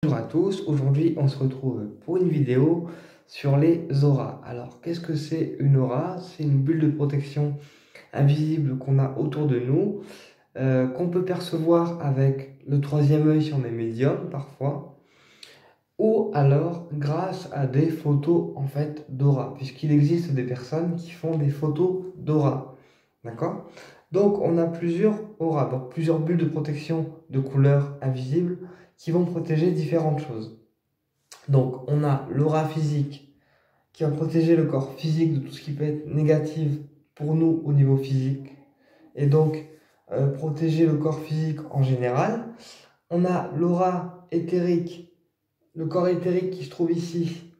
Bonjour à tous, aujourd'hui on se retrouve pour une vidéo sur les auras. Alors qu'est-ce que c'est une aura? C'est une bulle de protection invisible qu'on a autour de nous, qu'on peut percevoir avec le troisième œil si on est médium parfois, ou alors grâce à des photos en fait d'aura, puisqu'il existe des personnes qui font des photos d'aura. D'accord? Donc on a plusieurs auras, donc plusieurs bulles de protection de couleur invisible qui vont protéger différentes choses. Donc, on a l'aura physique qui va protéger le corps physique de tout ce qui peut être négatif pour nous au niveau physique. Et donc, protéger le corps physique en général. On a l'aura éthérique, le corps éthérique qui se trouve ici.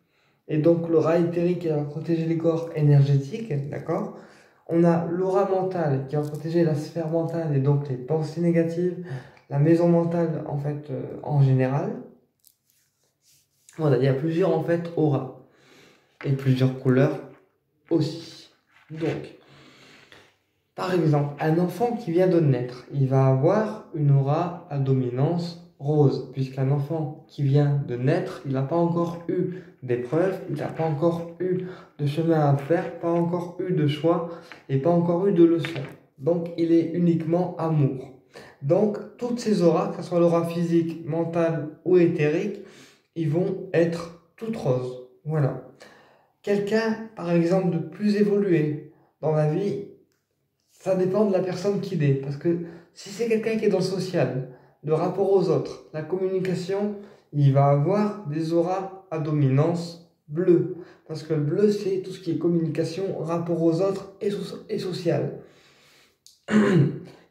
Et donc, l'aura éthérique qui va protéger les corps énergétiques, d'accord? On a l'aura mentale qui va protéger la sphère mentale et donc les pensées négatives, la maison mentale en fait en général. Voilà, il y a plusieurs en fait auras et plusieurs couleurs aussi. Donc, par exemple, un enfant qui vient de naître, il va avoir une aura à dominance rose, puisqu'un enfant qui vient de naître, il n'a pas encore eu d'épreuves, il n'a pas encore eu de chemin à faire, pas encore eu de choix et pas encore eu de leçons. Donc, il est uniquement amour. Donc, toutes ces auras, que ce soit l'aura physique, mentale ou éthérique, ils vont être toutes roses. Voilà. Quelqu'un, par exemple, de plus évolué dans la vie, ça dépend de la personne qu'il est. Parce que si c'est quelqu'un qui est dans le social, le rapport aux autres, la communication, il va avoir des auras à dominance bleue. Parce que le bleu, c'est tout ce qui est communication, rapport aux autres et social.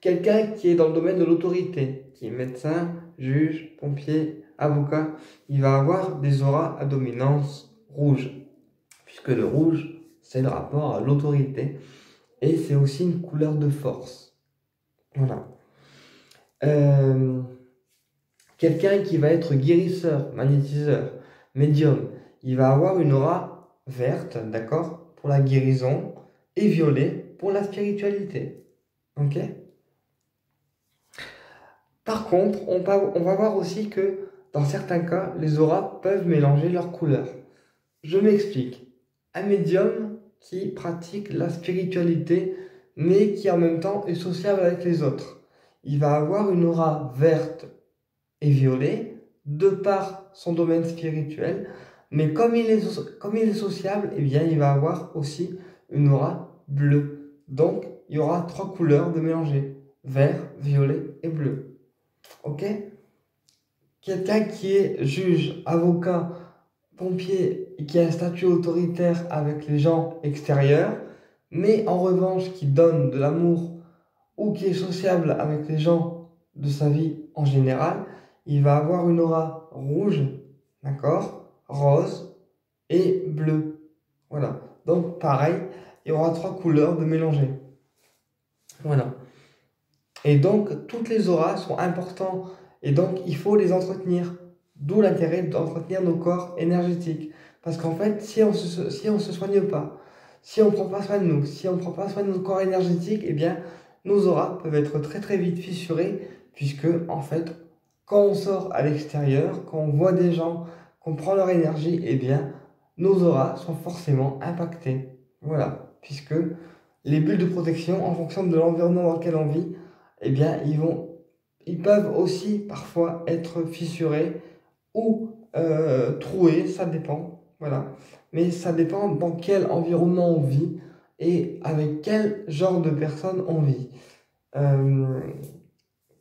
Quelqu'un qui est dans le domaine de l'autorité, qui est médecin, juge, pompier, avocat, il va avoir des auras à dominance rouge. Puisque le rouge, c'est le rapport à l'autorité. Et c'est aussi une couleur de force. Voilà. Quelqu'un qui va être guérisseur, magnétiseur, médium, il va avoir une aura verte, d'accord, pour la guérison, et violet pour la spiritualité. Ok? Par contre, on va voir aussi que dans certains cas, les auras peuvent mélanger leurs couleurs. Je m'explique. Un médium qui pratique la spiritualité, mais qui en même temps est sociable avec les autres. Il va avoir une aura verte et violet, de par son domaine spirituel, mais comme il est sociable, eh bien, il va avoir aussi une aura bleue. Donc, il y aura trois couleurs de mélanger, vert, violet et bleu. Ok? Quelqu'un qui est juge, avocat, pompier et qui a un statut autoritaire avec les gens extérieurs, mais en revanche qui donne de l'amour ou qui est sociable avec les gens de sa vie en général, il va avoir une aura rouge, d'accord, rose et bleu. Voilà. Donc pareil, il y aura trois couleurs de mélanger. Voilà. Et donc toutes les auras sont importantes et donc il faut les entretenir. D'où l'intérêt d'entretenir nos corps énergétiques. Parce qu'en fait, si on se soigne pas, si on prend pas soin de nous, si on prend pas soin de notre corps énergétique, eh bien, nos auras peuvent être très très vite fissurées, puisque en fait, quand on sort à l'extérieur, quand on voit des gens, qu'on prend leur énergie, eh bien, nos auras sont forcément impactées. Voilà, puisque les bulles de protection, en fonction de l'environnement dans lequel on vit, eh bien, ils peuvent aussi parfois être fissurés ou troués, ça dépend, voilà. Mais ça dépend dans quel environnement on vit et avec quel genre de personne on vit. Euh,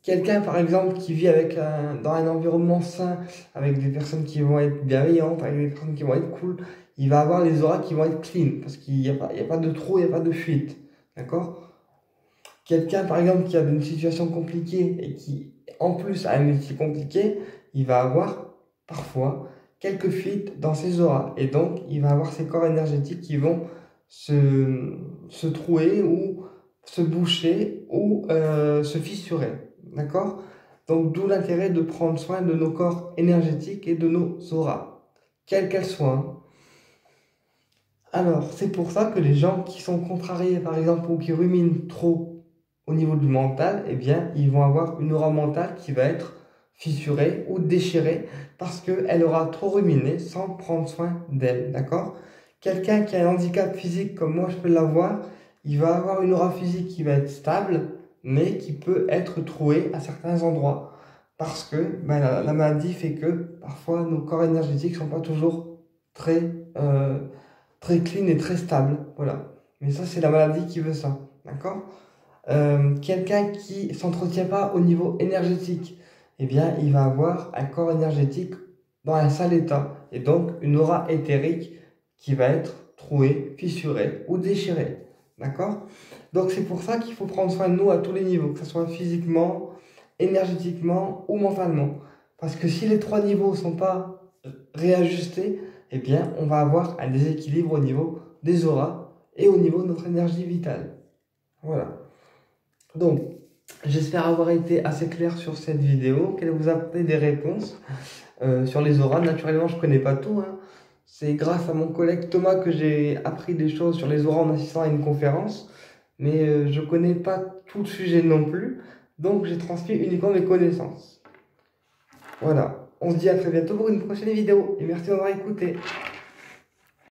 Quelqu'un, par exemple, qui vit dans un environnement sain, avec des personnes qui vont être bienveillantes, avec des personnes qui vont être cool, il va avoir les auras qui vont être clean, parce qu'il n'y a pas de trou, il n'y a pas de fuite. D'accord? Quelqu'un, par exemple, qui a une situation compliquée et qui, en plus, a un métier compliqué, il va avoir parfois quelques fuites dans ses auras. Et donc, il va avoir ses corps énergétiques qui vont se trouer ou se boucher ou se fissurer. D'accord? Donc, d'où l'intérêt de prendre soin de nos corps énergétiques et de nos auras, quelles qu'elles soient. Hein. Alors, c'est pour ça que les gens qui sont contrariés, par exemple, ou qui ruminent trop au niveau du mental, eh bien, ils vont avoir une aura mentale qui va être fissurée ou déchirée parce qu'elle aura trop ruminé sans prendre soin d'elle, d'accord? Quelqu'un qui a un handicap physique comme moi je peux l'avoir, il va avoir une aura physique qui va être stable, mais qui peut être trouée à certains endroits. Parce que ben, la maladie fait que parfois nos corps énergétiques ne sont pas toujours très, très clean et très stables. Voilà. Mais ça, c'est la maladie qui veut ça. D'accord? Quelqu'un qui s'entretient pas au niveau énergétique, eh bien, il va avoir un corps énergétique dans un sale état. Et donc, une aura éthérique qui va être trouée, fissurée ou déchirée. D'accord? Donc, c'est pour ça qu'il faut prendre soin de nous à tous les niveaux, que ce soit physiquement, énergétiquement ou mentalement. Parce que si les trois niveaux ne sont pas réajustés, eh bien, on va avoir un déséquilibre au niveau des auras et au niveau de notre énergie vitale. Voilà. Donc, j'espère avoir été assez clair sur cette vidéo, qu'elle vous a apporté des réponses sur les auras. Naturellement, je ne connais pas tout, hein. C'est grâce à mon collègue Thomas que j'ai appris des choses sur les auras en assistant à une conférence. Mais je ne connais pas tout le sujet non plus. Donc, j'ai transmis uniquement mes connaissances. Voilà. On se dit à très bientôt pour une prochaine vidéo. Et merci d'avoir écouté.